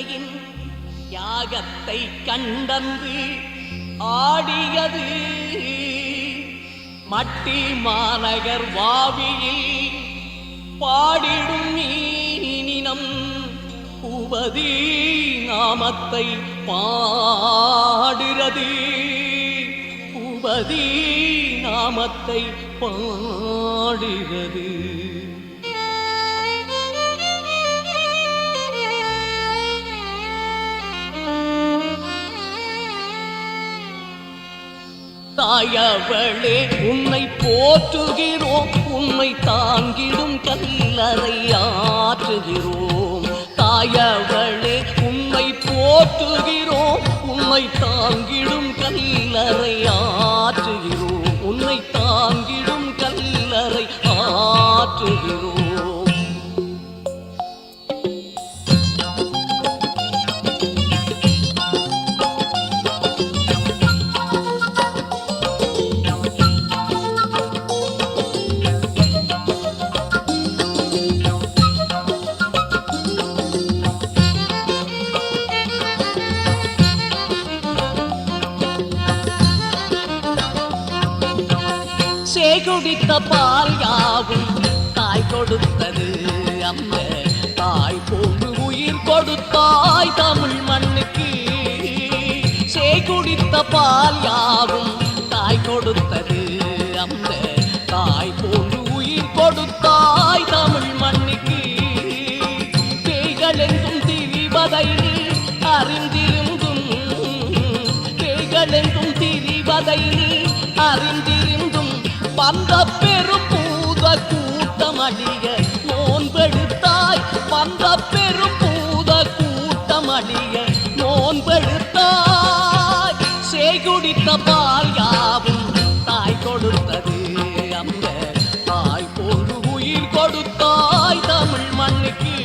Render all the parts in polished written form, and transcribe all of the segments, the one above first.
அன்னையின் யாகத்தை கண்டந்து ஆடியது மட்டி மாநகர் வாவியில் பாடிடும் நீனினம் பூபதி நாமத்தை பாடுகிறது பூபதி நாமத்தை பாடுகிறது தாயவளே உன்னை போற்றுகிறோம் உன்னை தாங்கிடும் கல்லறை ஆற்றுகிறோம் தாயவளே உன்னை போற்றுகிறோம் உன்னை தாங்கிடும் கல்லறை ஆற்றுகிறோம் உன்னை தாங்கிடும் கல்லறை ஆற்றுகிறோம் குடித்த பால் யாவும் தாய் கொடுத்தது அந்த தாய் போன்று உயிர் கொடுத்தாய் தமிழ் மண்ணுக்கு குடித்த பால் யாவும் தாய் கொடுத்தது அந்த தாய் போன்று உயிர் கொடுத்தாய் தமிழ் மண்ணுக்கு பேய்கள் என்றும் திரிவதை அறிந்திருந்தும் பேய்கள் என்றும் திரிவதை அறிந்திருந்தும் வந்த பெரும் பூத கூட்டமடிய நோன்பெடுத்தாய் வந்த பெரும் பூத கூட்டமடிய நோன்பெடுத்தாய் சேகுடித்த பால் யாவும் தாய் கொடுத்தது அந்த தாய் போன்று உயிர் கொடுத்தாய் தமிழ் மண்ணுக்கு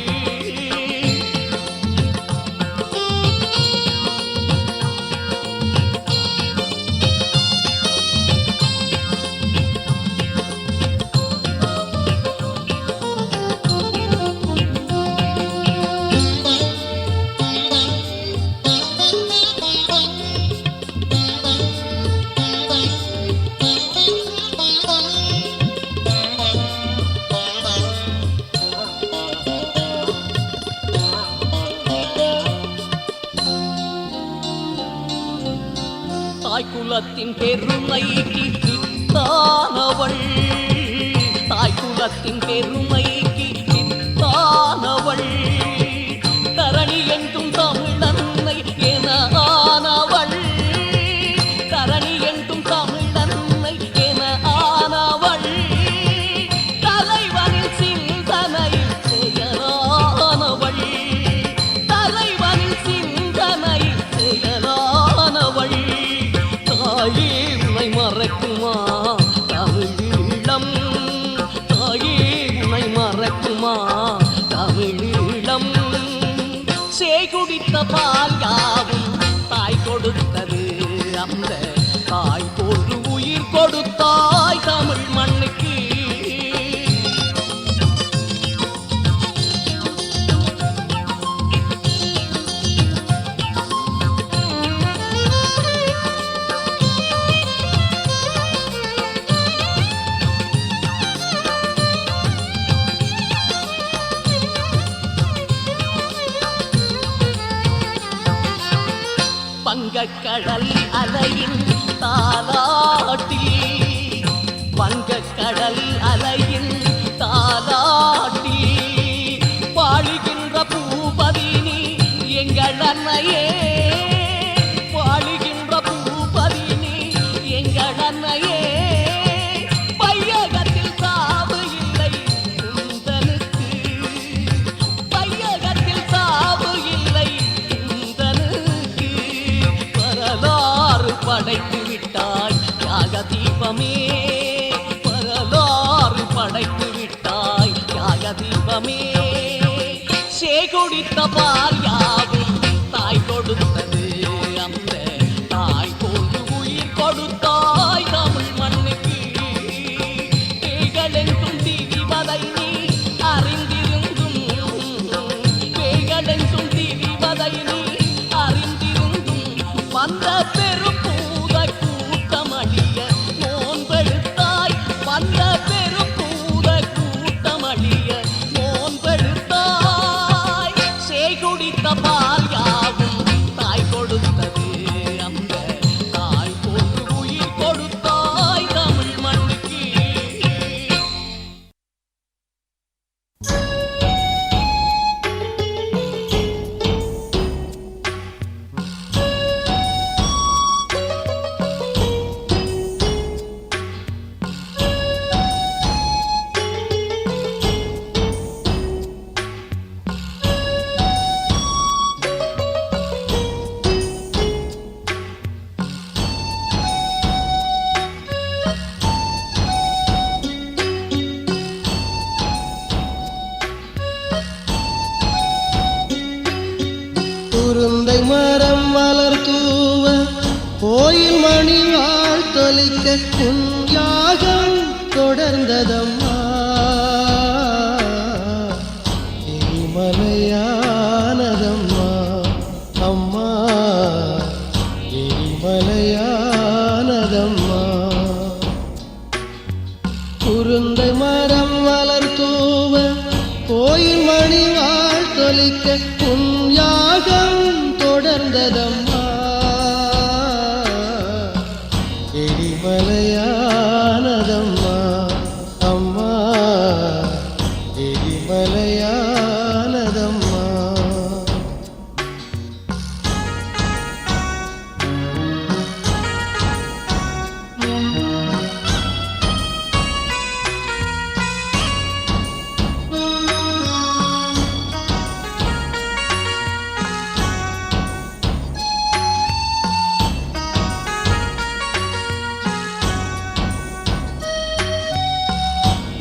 தாய்குலத்தின் பெருமைக்கு சித்தானவள் தாய்குலத்தின் பெருமைக்கு சித்தானவள் தரணி என்றும் தமிழன்னை என ஆனவள் தரணி என்றும் தமிழன்னை என ஆனவள் தலைவனின் சிந்தனையில் செயலானவள் தலைவனின் சிந்தனையில் செயலானவள் தாயே உன்னை மறக்குமா தமிழீழம் தாயே உன்னை மறக்குமா தமிழீழம் சேகுடித்த பால் யாவும் தாய் கொடுத்தது அந்த தாய் போன்று உயிர் கொடுத்தாய் தமிழ் மண்ணுக்கு வங்கக்கடல் அலையின் தாலாட்டில் வங்கக்கடல் அலையின் தாலாட்டில் வாழுகின்ற பூபதினி எங்கள் அன்னையே வாழுகின்ற பூபதினி எங்கள் அன்னையே பையகத்தில் சாவு இல்லை உந்தனுக்கு பையகத்தில் சாவு இல்லை உந்தனுக்கு படைத்து விட்டாய் தியாகதி உன் யாகம் தொடர்ந்ததம்மா. எரிமலையானதம்மா அம்மா, எரிமலையானதம்மா. குருந்தை மரம் வளர்த்தூவ கோயில் மணி வாழ்த்தொலிக்க உன் யாகம் தொடர்ந்ததம்மா. எரிமலையானதம்மா அம்மா, எரிமலையானதம்மா.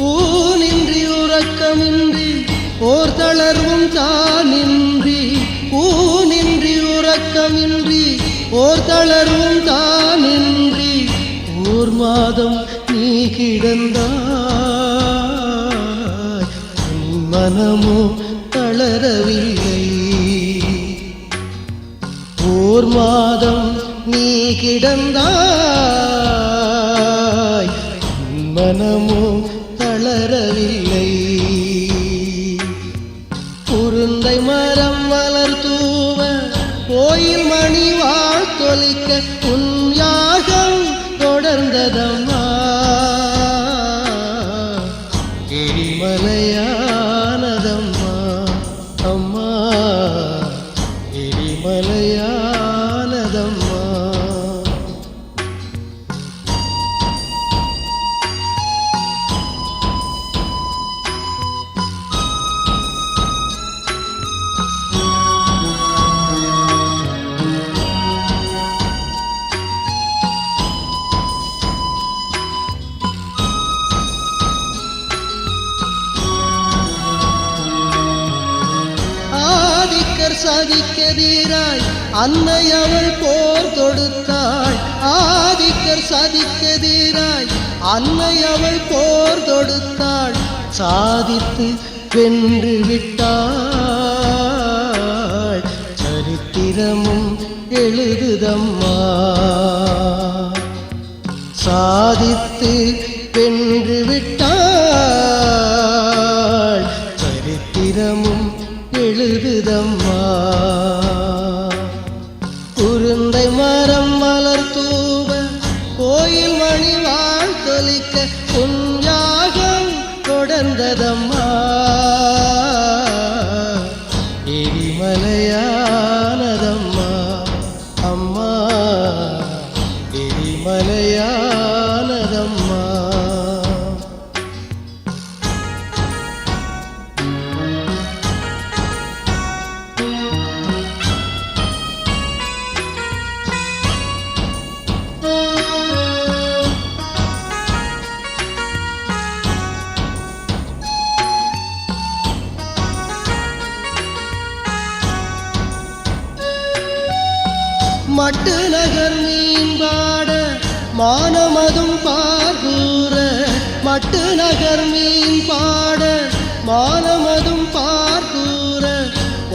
ஊனின்றி உறக்கமின்றி ஓர் தளர்வும் தானின்றி, ஊனின்றி உறக்கமின்றி ஓர் தளர்வும் தானின்றி ஓர் மாதம் நீ கிடந்தாய். உன் மனமோ தளரவில்லை. ஓர் மாதம் நீ கிடந்தாய், உன் மனமோ தளரவில்லை. குருந்தை மரம் வளர்த்தூவ கோயில் மணி வாழ்த்தொலிக்க உன் யாகம் தொடர்ந்ததம்மா. எரிமலையானதம்மா அம்மா, எரிமலையானதம்மா. ஆதிக்கர் சதிக்கெதிராய் அன்னை அவள் போர் தொடுத்தாள். ஆதிக்கர் சதிக்கெதிராய் அன்னை அவள் போர் தொடுத்தாள். சாதித்து வென்று விட்டாள், சரித்திரமும் எழுதுதம்மா. சாதித்து வென்று விட்டாள், சரித்திரமும் எழுதுதம்மா. குருந்தை மரம் மலர்தூவ கோயில் மணி வாழ்த்தொலிக்க உன் யாகம் தொடர்ந்ததம்மா. எரிமலையானதம்மா அம்மா, எரிமலையானதம்மா. மட்டு நகர் மீன்பாட மானமதும் பார்கூற, மட்டு நகர் மீன் பாட மானமதும் பார்கூற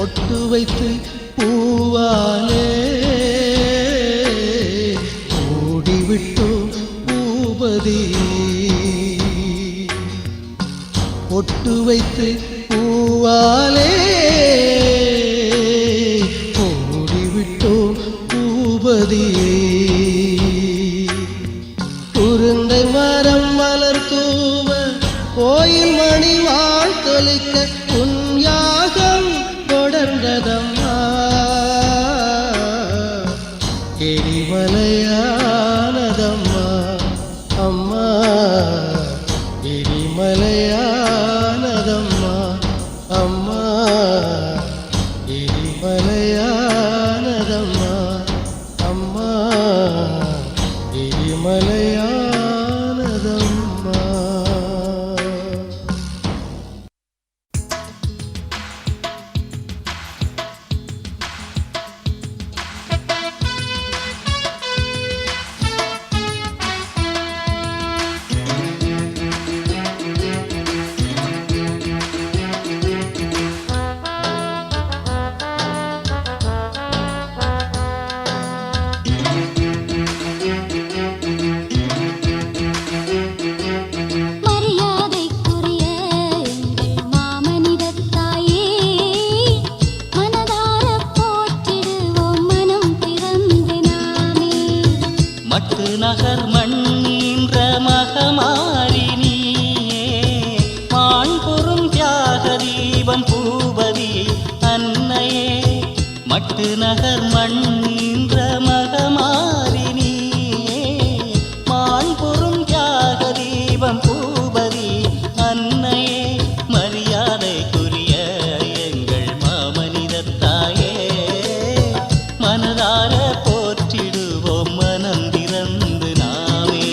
ஒட்டு வைத்து பூவாலே ஓடிவிட்டோ பூபதி. ஒட்டு வைத்து பூவாலே ஓடிவிட்டோ பூபதியே. குருந்தை மரம் மலர்தூவ கோயில் மணி வாழ்த்தொலிக்க உன் யாகம் தொடர்ந்ததம்மா. எரிமலையானதம்மா அம்மா, எரிமலையானதம்மா அம்மா, எரிமலையானதம்மா அம்மா, எரிமலையானதம்மா. மட்டு நகர் மண்ணின்ற மகமாரினி மான் பொறும் தியாக தீபம் பூபதி அன்னையே மரியாதைக்குரிய எங்கள் மாமனிதத்தாயே மனதார போற்றிடுவோம் மனம் திறந்து நாமே.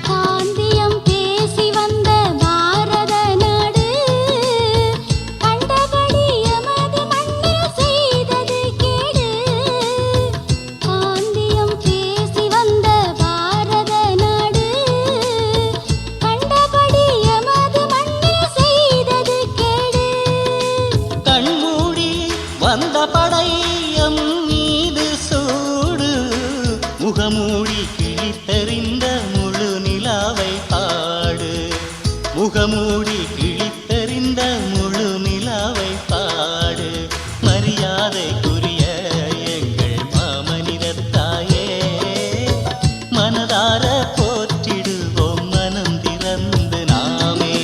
காந்தியம் பேசி வந்த பாரத நாடு கண்டபடி எமது மண்ணில் செய்தது கேடு. காந்தியம் பேசி வந்த பாரத நாடு கண்டபடி எமது மண்ணில் செய்தது கேடு. கண்மூடி வந்த படையம் மீது சூடு முகமூடி கிழித்தெறிந்த முழு நிலாவை பாடு முகமூடி கிழித்தெறிந்த முழு நிலாவை பாடு மரியாதைக்குரிய எங்கள் மாமனிதத்தாயே மனதார போற்றிடுவோம் மனம் திறந்து நாமே.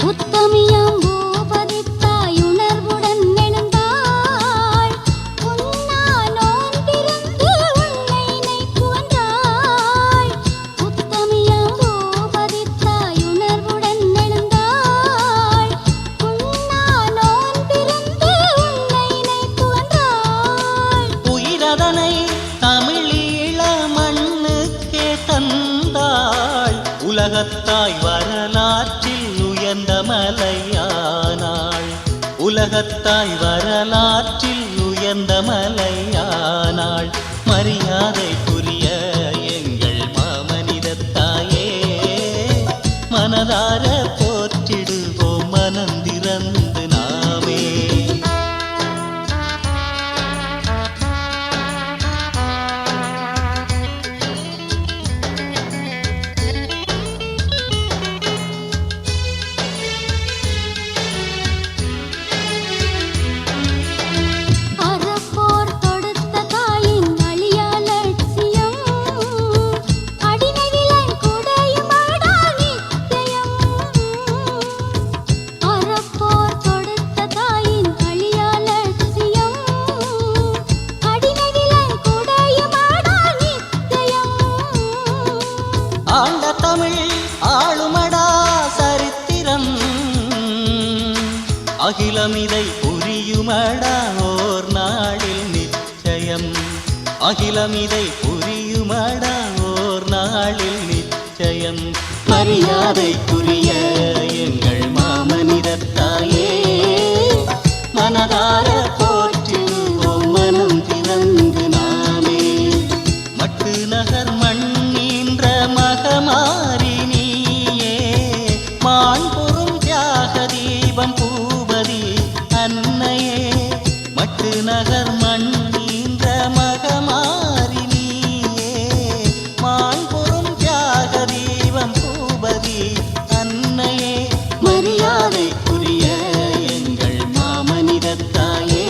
உத்தமியாம் பூபதி தாயுணர்வுடன் எழுந்தாள். உண்ணானோன்பிருந்து உன்னை நினைப்புவந்தாள். உத்தமியாம் பூபதி தாயுணர்வுடன் எழுந்தாள். உண்ணானோன்பிருந்து உன்னை நினைப்புவந்தாள். உயிரதனை தமிழீழ மண்ணுக்கே தந்தாள் உலகத்தாய் வரலாற்றில் உயர்ந்த மலையானாள் உலகத்தாய் வரலாற்றில் உயர்ந்த மலையானாள் மரியாதைக்குரிய எங்கள் மாமனிதத்தாயே மனதார போற்றிடுவோம் மனம் திறந்து நாமே. அறப்போர் தொடுத்த தாயின் அழியா லட்சியம் அடிமைவிலன் குடையுமாடா நிச்சயம். அறப்போர் தொடுத்த தாயின் அழியா லட்சியம் அடிமைவிலன் குடையுமாடா நிச்சயம். ஆண்ட தமிழ் ஆளுமடா சரித்திரம் அகிலமிதை புரியுமடா ஓர் நாளில் நிச்சயம் அகிலமிதை புரியுமடா ஓர் நாளில் நிச்சயம் மரியாதைக்குரிய எங்கள் மாமனிதத்தாயே மனதார போற்றிடுவோம் மனம் திறந்து நாமே. மட்டு நகர் மண்ணின்ற மகமாரினியே மான் பொறும் தியாக தீபம் பூபதி அன்னையே மட்டு நகர் மண்ணின்ற மகமாரினியே மான் பொறும் தியாக தீபம் பூபதி அன்னையே மரியாதைக்குரிய எங்கள் மாமனிதத்தாயே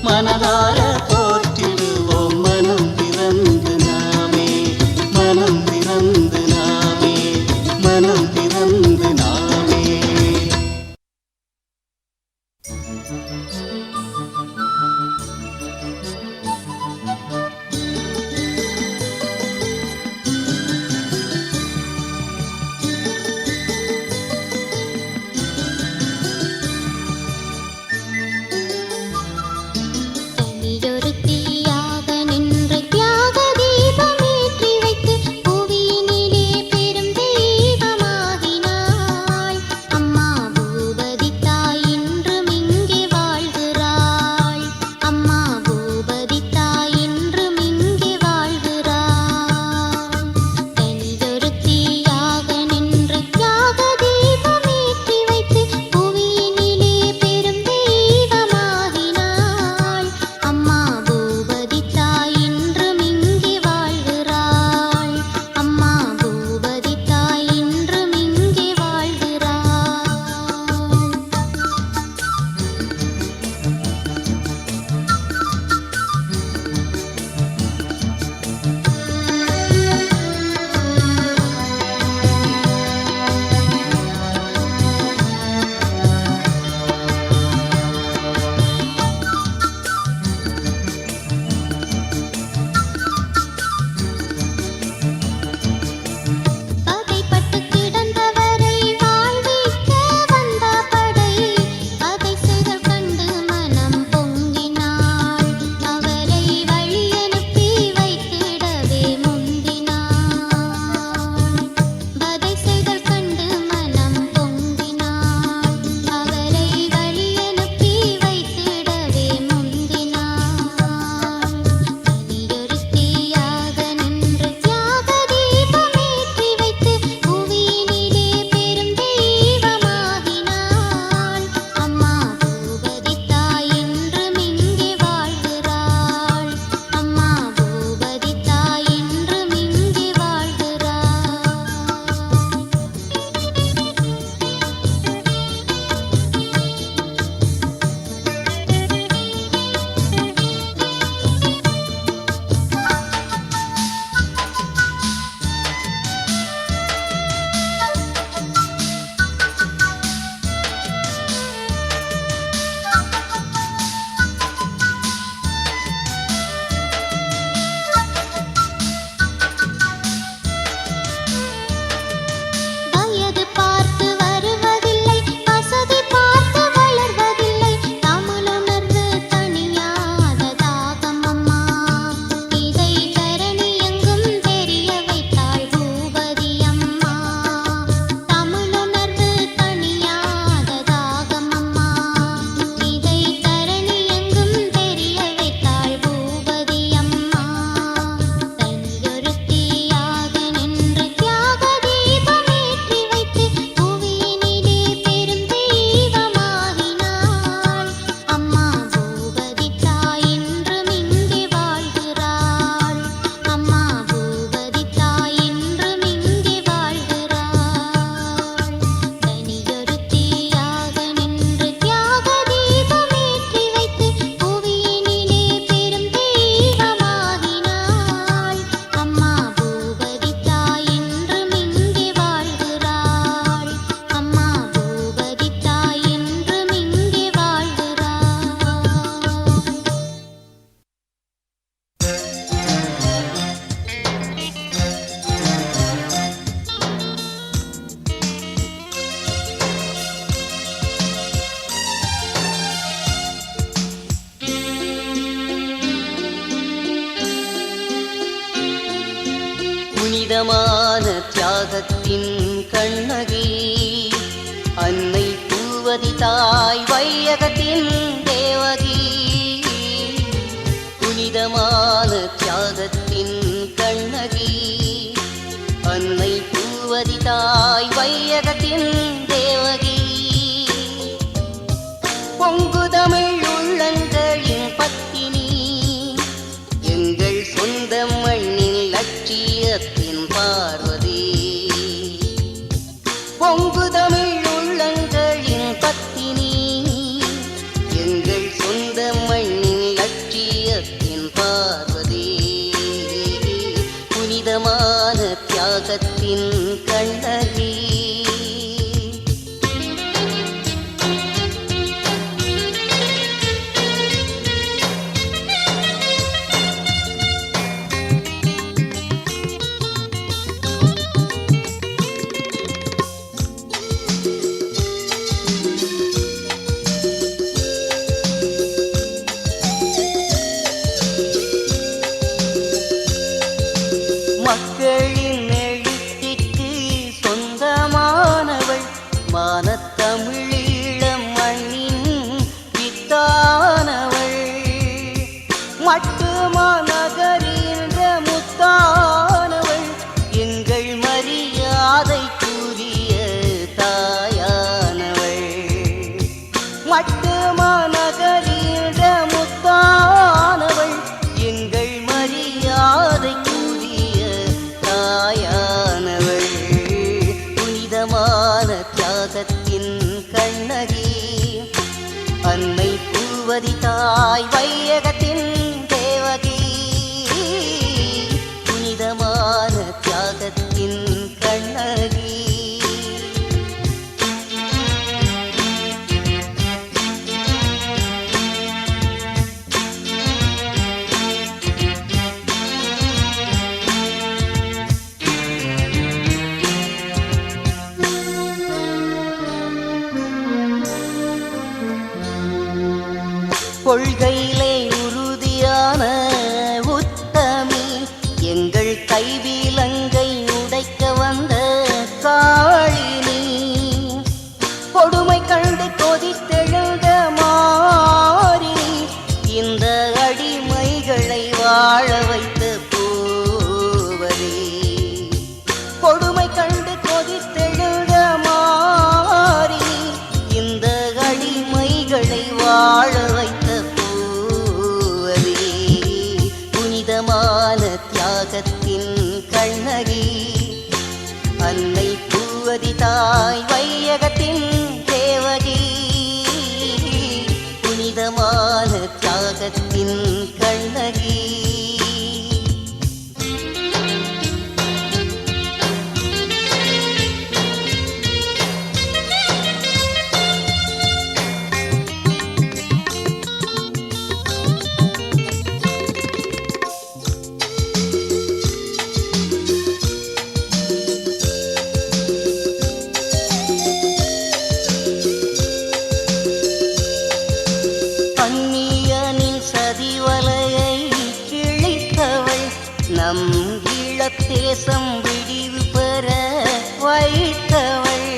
மனதார போற்றிடுவோம் மனம் திறந்து நாமே மனம் திறந்து நாமே மனம் திறந்து நாமே. புனிதமான தியாகத்தின் கண்ணகி அன்னை பூவதி தாய் வையகத்தின் தேவகி புனிதமான தியாகத்தின் கண்ணகி அன்னை பூவதி தாய் வையகத்தின் தேவகி பொங்கு தமிழ் உள்ளங்களின் பத்தினி எங்கள் சொந்த மண்ணின் லட்சியத்தின் பார்வதி பொங்கு தமிழ் உள்ளங்களின் பத்தினி எங்கள் சொந்த மண்ணின் லட்சியத்தின் பார்வதி புனிதமான தியாகத்தின் கண்ணகி மக்களின் எழுத்திற்கு சொந்தமானவள் மானத்தமிழீழம் மண்ணின் வித்தானவள் மட்டுமாநகரின்ற முத்தானவள் எங்கள் மரியாதைக்குரிய தாயானவள் மட்டுமாநகரின்ற முத்தானவள் எங்கள் மரியாதைக்குரிய தாயானவள் புனிதமான தியாகத்தின் கண்ணகி அன்னை பூவதி தாய் வையகத்தின் தேவகி புனிதமான தியாகத்தின் கண்ணகி கொள்கையிலே உறுதியான உத்தமி எங்கள் கைவிலங்கை உடைக்க வந்த காளினி கொடுமை கண்டு கொதித்தெழுந்த மாறினி இந்த அடிமைகளை வாழ வைத்த பூவதி கொடுமை கண்டு கொதித்தெழுந்த மாறினி இந்த அடிமைகளை வாழ வைத்த புனிதமான தியாகத்தின் கண்ணகி அன்னை பூவதி தாய் வையகத்தின் தேவகி புனிதமான தியாகத்தின் கண்ணகி நம் ஈழத்தேசம் விடிவு பெற வைத்தவள்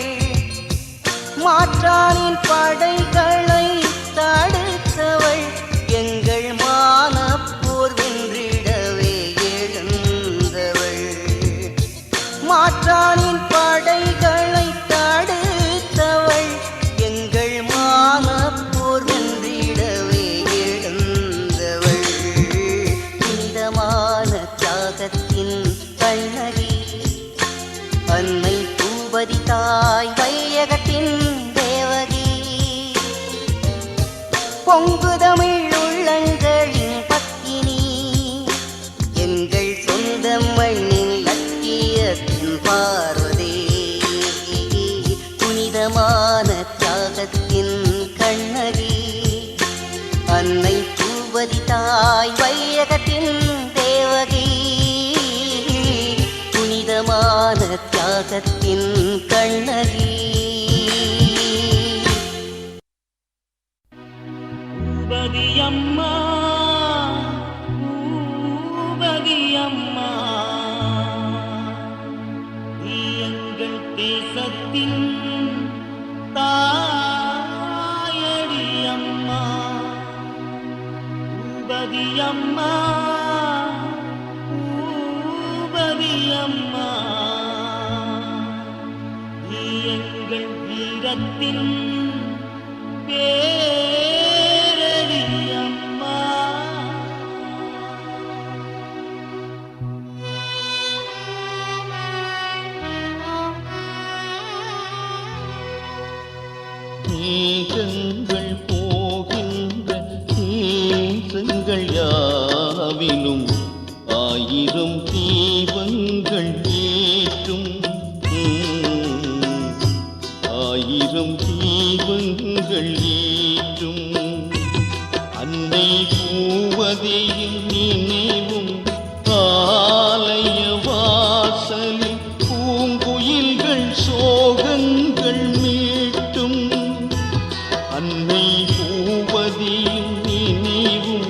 மாற்றானின் படைகளை தடுத்தவள் எங்கள் மானப்போர் வென்றிடவே எழுந்தவள் மாற்றானின் படைகளை தடுத்தவள் எங்கள் மானப்போர் வென்றிடவே எழுந்தவள் புனிதமான தியாகத்தின் கண்ணகி அன்னை பூவதி தாய் வையகத்தின் தேவகி பொங்கு தமிழ் உள்ளங்களின் பத்தினி எங்கள் சொந்த மண்ணின் லட்சியத்தின் பார்வதி புனிதமான தியாகத்தின் கண்ணகி அன்னை பூவதி தாய் வையகத்தின் தேவகி புனிதமான தியாகத்தின் கண்ணகி பூவதியம்மா பூவதியம்மா அம்மா பூபதி அம்மா நீ எங்கள் வீரத்தின் பேரடி அம்மா. மேகங்கள் போகின்ற தேசங்கள் யாவிலும் ஆயிரம் தீபங்கள் ஏற்றும் ஆயிரம் தீபங்கள் ஏற்றும் அன்னை பூவதியின் நினைவும் ஆலய வாசலில் பூங்குயில்கள் சோகங்கள் மீட்டும் அன்னை பூவதியின் நினைவும்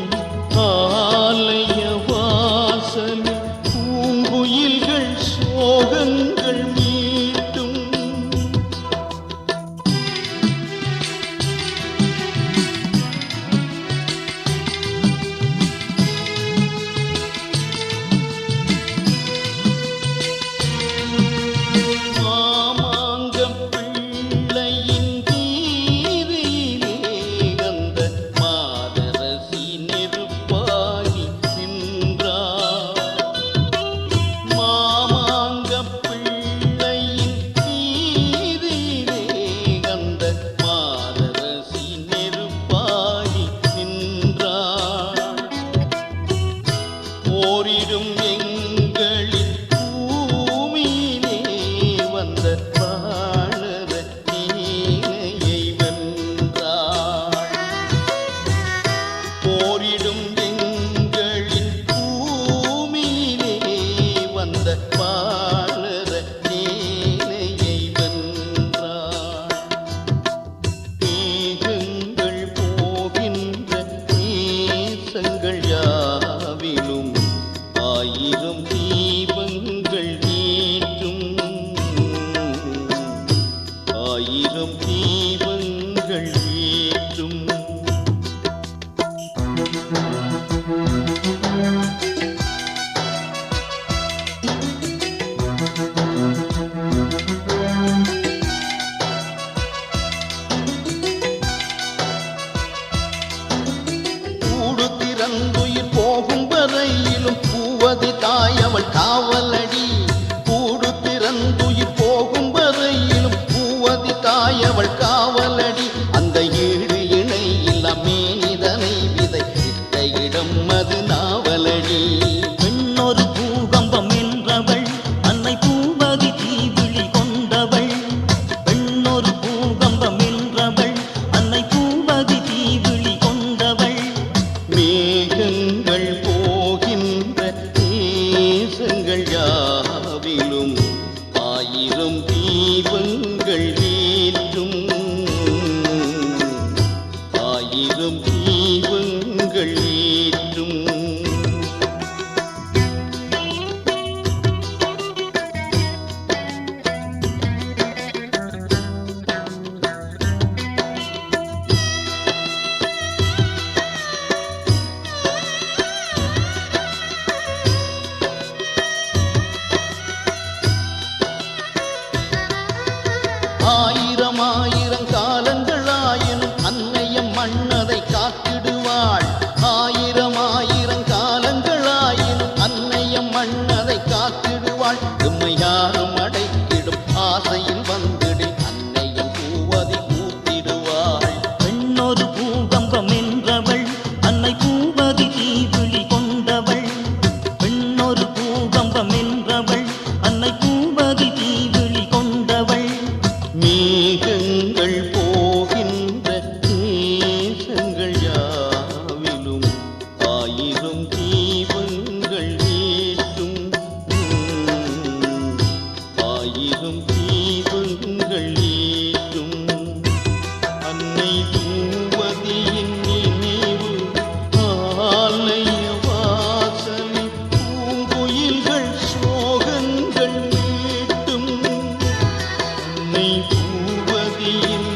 ஆலய வாசலில் பூங்குயில்கள் சோகங்கள் மீட்டும். மாமாங்கப் பிள்ளையின் வீதியிலே அந்த மாதரசி நெருப்பாகி நின்றாள். மாமாங்கப் பிள்ளையின் வீதியிலே அந்த மாதரசி நெருப்பாகி நின்றாள். போரிடும் எங்களின் பூமியிலே வந்த வாழற நீலையை வென்றாள். போரிடும் எங்களின் பூமியிலே வந்த வாழற நீலையை வென்றாள். மேகங்கள் போகின்ற தேசங்கள் யாவிலும் ஆயிரம் தீபங்கள் ஏற்றும் ஆயிரம் தீபங்கள் ஏற்றும். கூடு திறந்துயிர் போகும் வரையிலும் பூவதி தாயவள் காவலடி. கூடு திறந்துயிர் போகும் வரையிலும் பூவதி தாயவள் காவலடி. அந்த ஈடு இணை இல்லா மேனிதனை விதைத்திட்ட இடம் அது நாவலடி. பெண்ணொரு பூகம்பம் என்றவள் அன்னை பூபதி தீவிழி கொண்டவள். பெண்ணொரு பூகம்பம் என்றவள் அன்னை பூபதி தீவிழி கொண்டவள். மேகங்கள் போகின்ற தேசங்கள் யாவிலும் ஆயிரம் தீபங்கள் ஏற்றும் ஆயிரம் தீபங்கள் ஏற்றும். ஆயிரம் ஆயிரம் காலங்களாயினும் அன்னையம் மன்னதை காத்திடுவாள். ஆயிரம் ஆயிரம் காலங்களாயினும் அன்னையம் மன்னதை காத்திடுவாள். எம்மை யாரும் அடைத்திடும் ஆசையில் வந்திடில் அன்னையம் பூவதி கூத்திடுவாள். பெண்ணொரு பூகம்பம் என்றவள் அன்னை பூபதி தீவிழி கொண்டவள். பெண்ணொரு பூகம்பம் என்றவள் அன்னை பூபதி தீவிழி கொண்டவள். மேகங்கள் போகின்ற தேசங்கள் யாவிலும் ஆயிரம் தீபங்கள் ஏற்றும் ஆயிரம் தீபங்கள் ஏற்றும். அன்னை பூவதியின் நினைவு ஆலய வாசலில் பூங்குயில்கள் சோகங்கள் மீட்டும். அன்னை பூவதியின்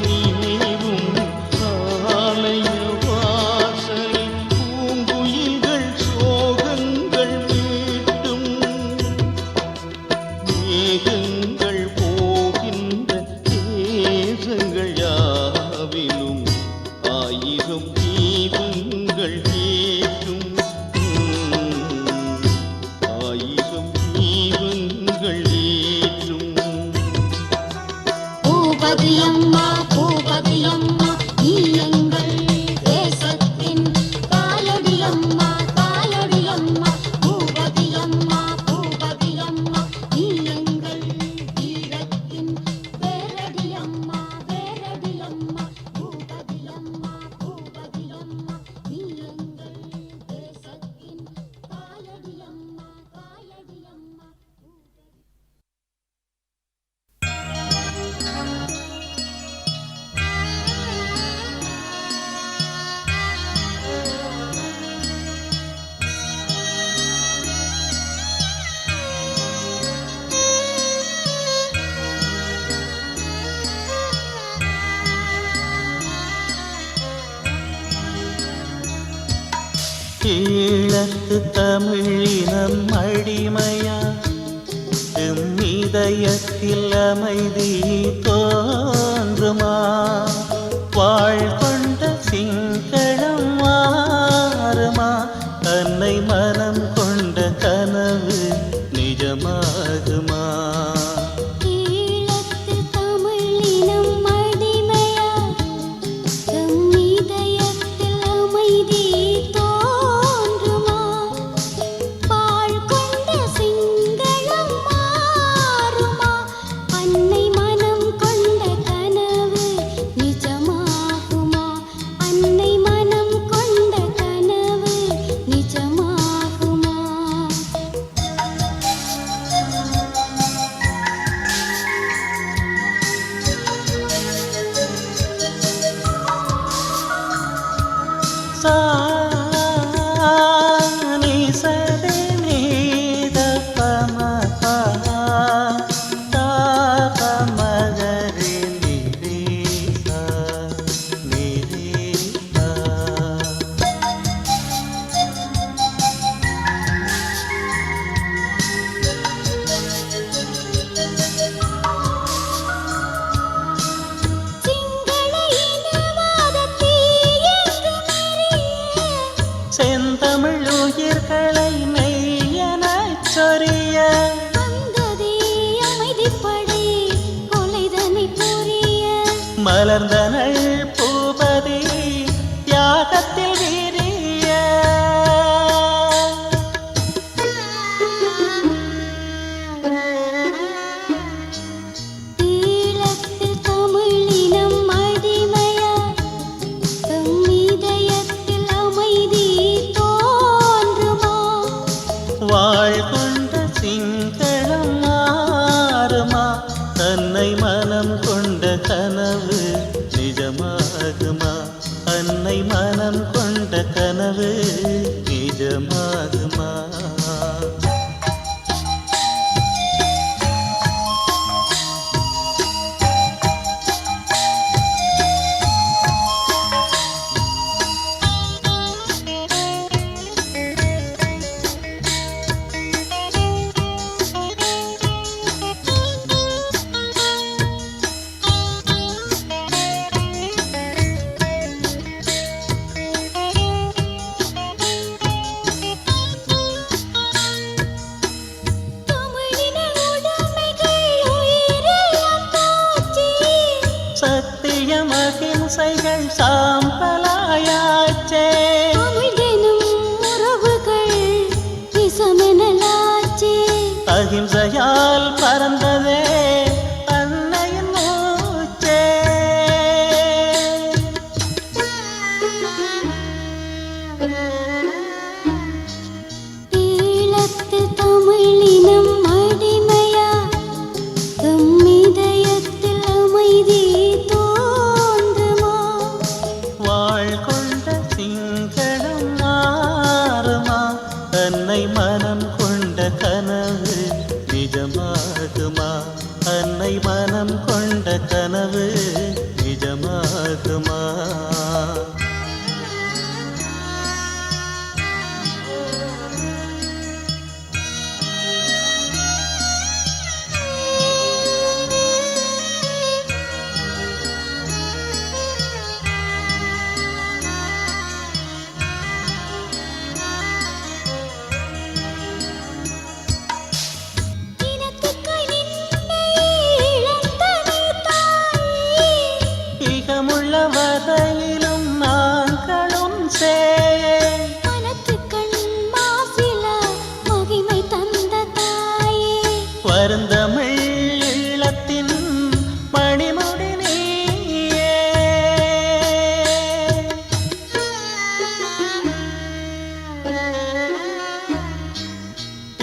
ஈழத்து தமிழினம் அடிமையா இதயத்தில் அமைதி தோன்றுமா வாழ் கொண்ட சிங்களம் மாறுமா தன்னை மனம் கொண்ட கனவு நிஜமாகுமா செந்தமிழ் உயிர்களை மெய்யெனச் சொரிய மலர்ந்தனள் பூபதி தியாகத்தில் வீரிய ஈழத்தில் தமிழினம் அடிமையா இதயத்தில் அமைதி தோன்றுமா வாழ் கொண்ட சிங்களம் மாறுமா தன்னை மனம் கொண்ட கனவு நிஜமாகுமா அன்னை மனம் கொண்ட கனவு நிஜமாகுமா சத்தியம் அகிம்சைகள் சாம்பலாயாச்சே உறவுகள் விசமெனலாச்சே அகிம்சையால் பறந்ததே அன்னையின் மூச்சே ஈழத்து தமிழினம் அடிமையா இதயத்தில் அமைதி தோன்றுமா வாழ் கொண்ட சிங்களம் மாறுமா தன்னை மனம் கொண்ட கனவு நிஜமாகுமா அன்னை மனம் கொண்ட கனவு நிஜமாகுமா இகமுள்ள வரையிலும் நாங்களும் மனத்துக்கண் மாசில மகிமை தந்த தாயே வருந்தமிழ் ஈழத்தின் மணிமுடி நீயே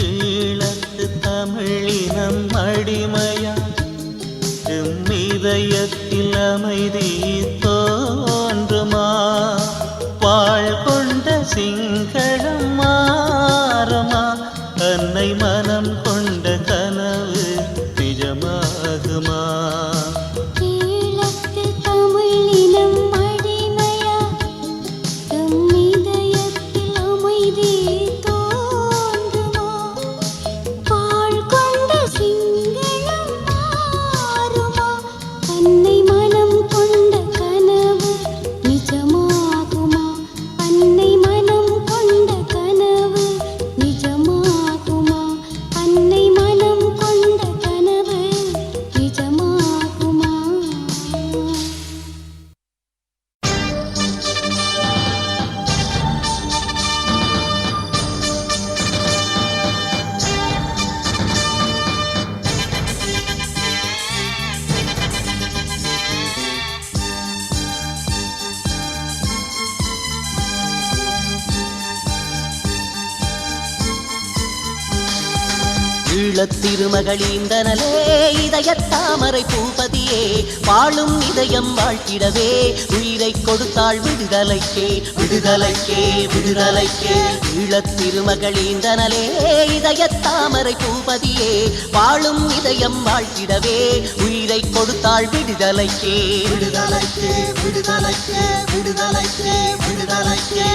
ஈழத்து தமிழினம் அடிமையா இதயத்தில் அமைதி தோன்றுமா வாழ் கொண்ட சிங்களம் மாறுமா அன்னை மனம் கொண்ட கனவு நிஜமாகுமா ஈழத்தில் தமிழினம் அடிமையா இதயத்தில் அமைதி ஈழத்திருமகளீந்தனலே இதயத்தாமரை பூபதியே வாழும் இதயம் வாழ்த்திடவே உயிரை கொடுத்தாள் விடுதலைக்கே விடுதலைக்கே விடுதலைக்கே ஈழத்திருமகளீந்தனலே இதயத்தாமரை பூபதியே வாழும் இதயம் வாழ்த்திடவே உயிரை கொடுத்தாள் விடுதலைக்கே விடுதலைக்கே விடுதலைக்கே விடுதலைக்கே விடுதலைக்கே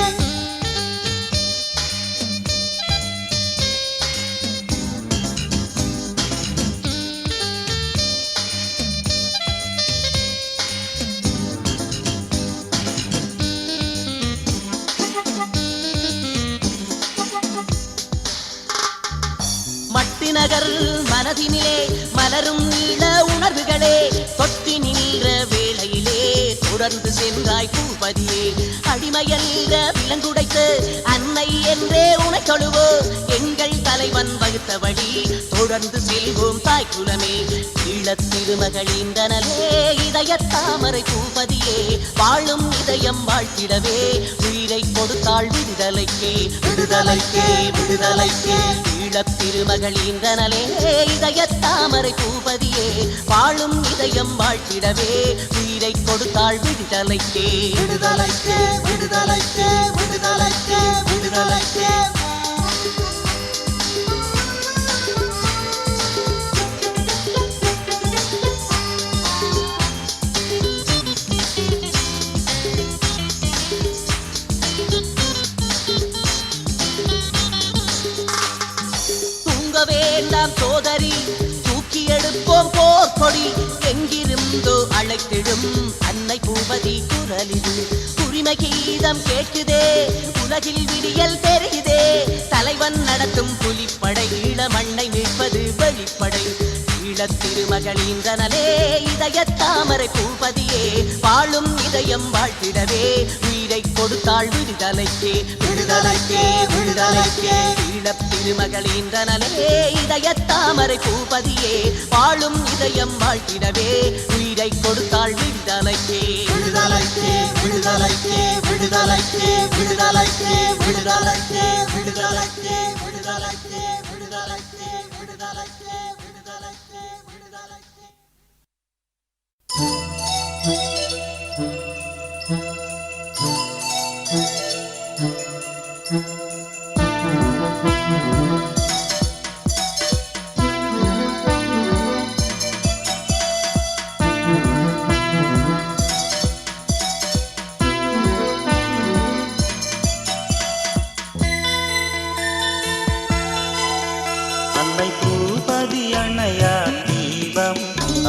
நகர் மனதினிலே மலரும் நீள உணர்வுகளே தொட்டி நின்ற வேளையிலே தொடர்ந்து சென்றாய் பூபதியே அடிமையல்ல விலங்குடைத்து அன்னை என்றே உனை தொழுவோ எங்கள் தலைவன் வகுத்தபடி தொடர்ந்து செல்வோம் தாய் குலமே ஈழத்திருமகளிந்தனலே இதயத்தாமரை பூபதியே வாழும் இதயம் வாழ்த்திடவே உயிரை கொடுத்தாள் விடுதலைக்கே விடுதலைக்கே விடுதலைக்கே ஈழத்திருமகளிந்தனலே இதயத்தாமரை பூபதியே வாழும் இதயம் வாழ்த்திடவே உயிரை கொடுத்தாள் விடுதலைக்கே விடுதலைக்கே விடுதலைக்கே விடுதலைக்கே விடுதலைக்கே வேண்டாம் சோதரி தூக்கி எடுப்போம் போர் கொடி எங்கிருந்தோ அழைத்திடும் அன்னை பூபதி குரலிது உரிமை கீதம் கேட்குதே உலகில் விடியல் தெரியுதே தலைவன் நடத்தும் புலிப்படை ஈழ மண்ணை மீட்பது வெளிப்படை ஈழத்திருமகளிந்தனலே இதயத்தாமரை பூபதியே வாழும் இதயம் வாழ்த்திடவே உயிரை கொடுத்தாள் விடுதலைக்கே விடுதலைக்கே விடுதலைக்கே ஈழத்திருமகளிந்தனலே இதயத்தாமரை பூபதியே வாழும் இதயம் வாழ்த்திடவே உயிரை கொடுத்தாள் விடுதலைக்கே விடுதலைக்கே விடுதலைக்கே விடுதலைக்கே விடுதலைக்கே விடுதலைக்கே விடுதலைக்கே விடுதலைக்கே விடுதலைக்கே விடுதலைக்கே விடுதலைக்கே விடுதலைக்கே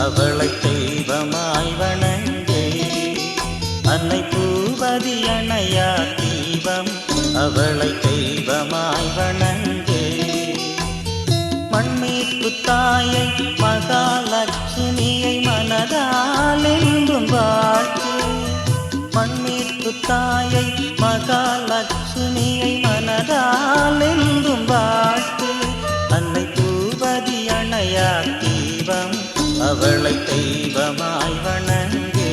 அவளை தெய்வமாய் வணங்கே அன்னை பூபதி அணையா தீபம் அவளை தெய்வமாய் வணங்கே மண்மீட்பு தாயை மகாலட்சுமியை மனதால் என்றும் வாழ்த்து மண்மீட்பு தாயை மகாலட்சுமியை மனதால் என்றும் வாழ்த்து அன்னை பூபதி அணையா தீபம் அவளை தெய்வமாய் வணங்கே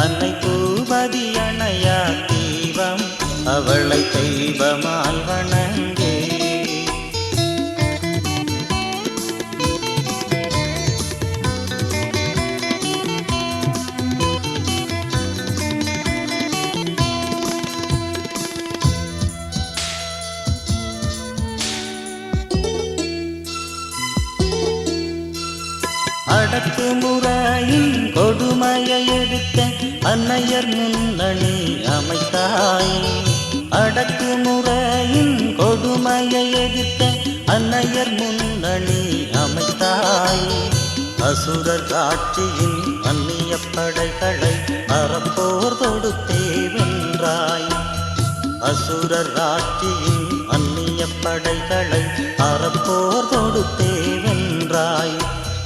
அன்னை பூபதி அணையா தீபம் அவளை தெய்வமாய் வணங்கே அடக்குமுறையின் கொடுமையை எடுத்த அன்னையர் முன்னணி அமைத்தாய் அடக்குமுறையின் கொடுமையை எதிர்த்த அன்னையர் முன்னணி அமைத்தாய் அசுரர் ஆட்சியின் அந்நிய படைகளை அறப்போர் தொடுத்தே வென்றாய் அசுரர் ஆட்சியின் அந்நிய படைகளை அறப்போர் தொடுத்தே வென்றாய்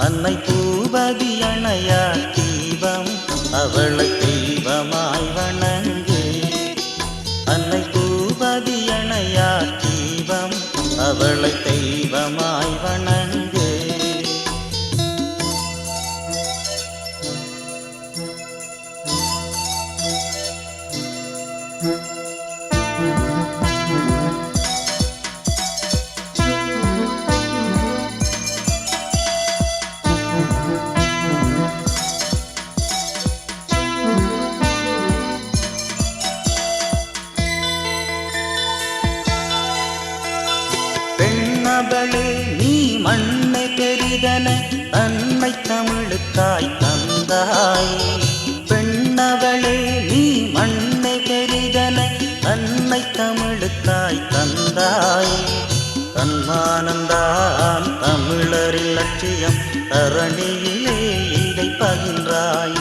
அன்னை பூபதி அணையா தீபம் அவளை தெய்வமாய் வணங்கே அன்னை பூபதி அணையா தீபம் அவளை தெய்வமாய் வணங்கே பெரிதென தன்னை தமிழுக்காய் தந்தாய். பெண்ணவளே நீ மண்ணை பெரிதென தன்னை தமிழுக்காய் தந்தாய். தன்மானந்தான் தமிழரின் லட்சியம் தரணியிலே இதை பகின்றாய்.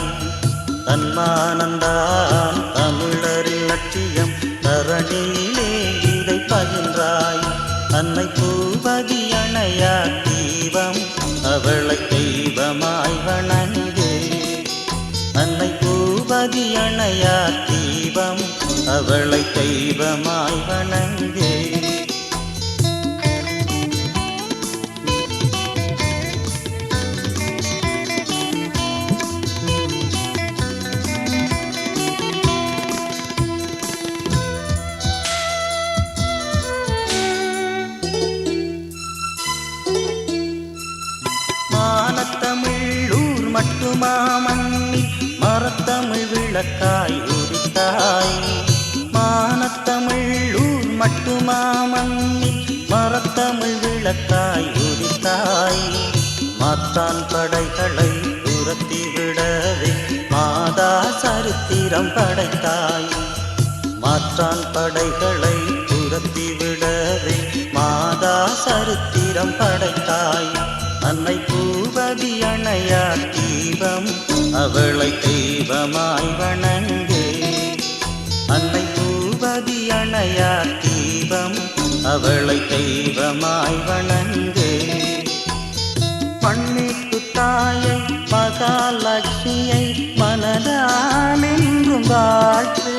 தன்மானந்தான் தமிழரின் லட்சியம் தரணியிலே இதை பகின்றாய். அன்னை பூபதி அணையா தீபம் அவளை தெய்வமாய் வணங்கு. அன்னை பூபதி அணையா தீபம் அவளை தெய்வமாய் வணங்கு. மானத்தமிழ் மட்டுமா மண்ணில் மரத்தமிழ் விளக்காய் உதித்தாய். மானத்தமிழ் மட்டுமா மண்ணில் மரத்தமிழ் விளக்காய் உதித்தாய். மாத்தான் படைகளை துரத்தி விடவே மாதா சரித்திரம் படைத்தாய். மாற்றான் படைகளை துரத்தி விடவே மாதா சரித்திரம் படைத்தாய். அன்னை பூபதி அணையா தீபம் அவளை தெய்வமாய் வணங்கு. அன்னை பூபதி அணையா தீபம் அவளை தெய்வமாய் வணங்கு. மண்ணிற்கு தாயை மகாலட்சுமியை மனதால் என்றும் வாழ்த்து.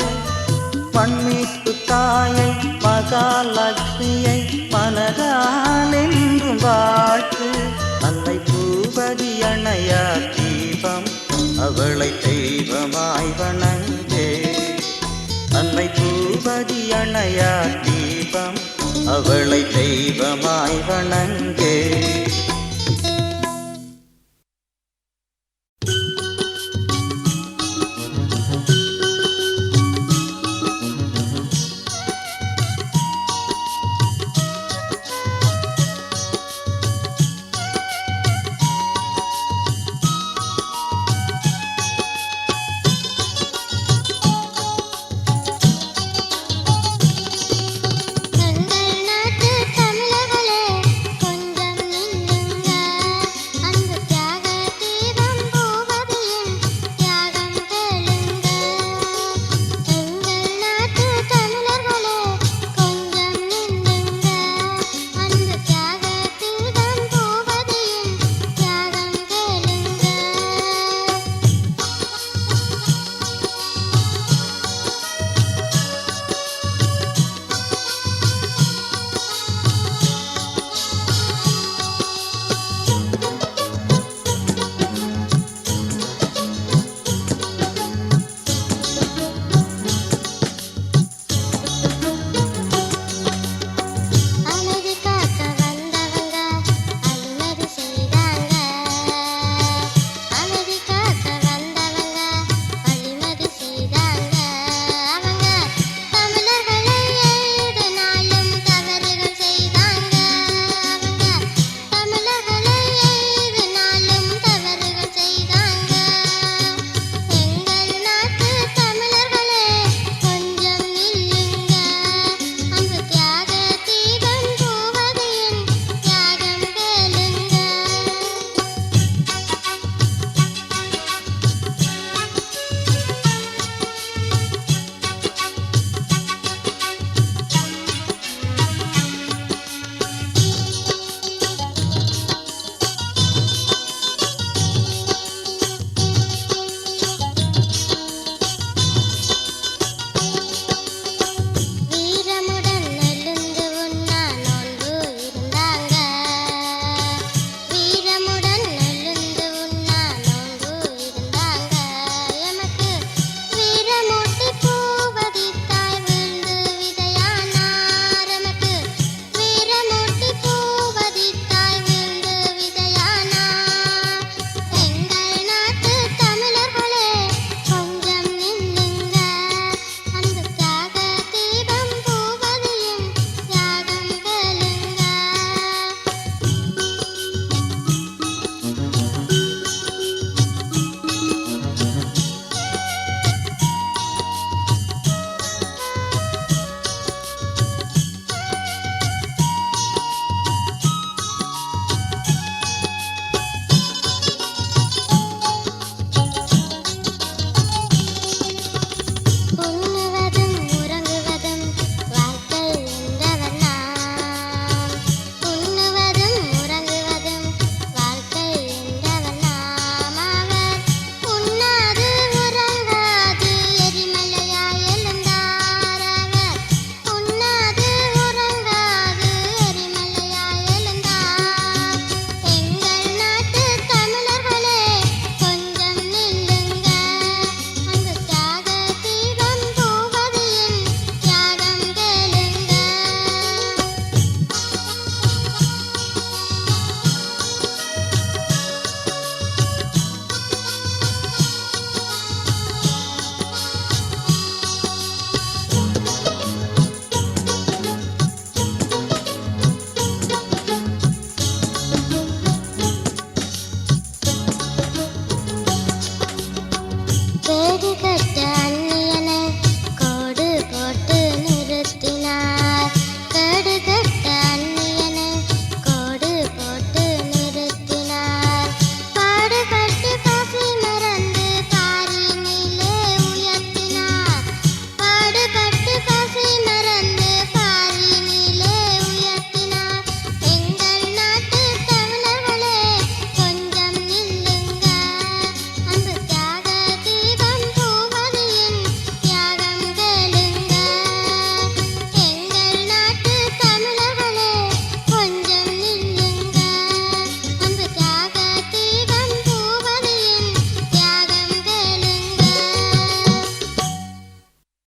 மண்ணிற்கு தாயை மகாலட்சுமியை மனதால் என்றும் வாழ்த்து. அன்னை பூபதி அணையா தீபம் அவளை தெய்வமாய் வணங்கு. அன்னை பூபதி அணையா தீபம் அவளை தெய்வமாய் வணங்கு.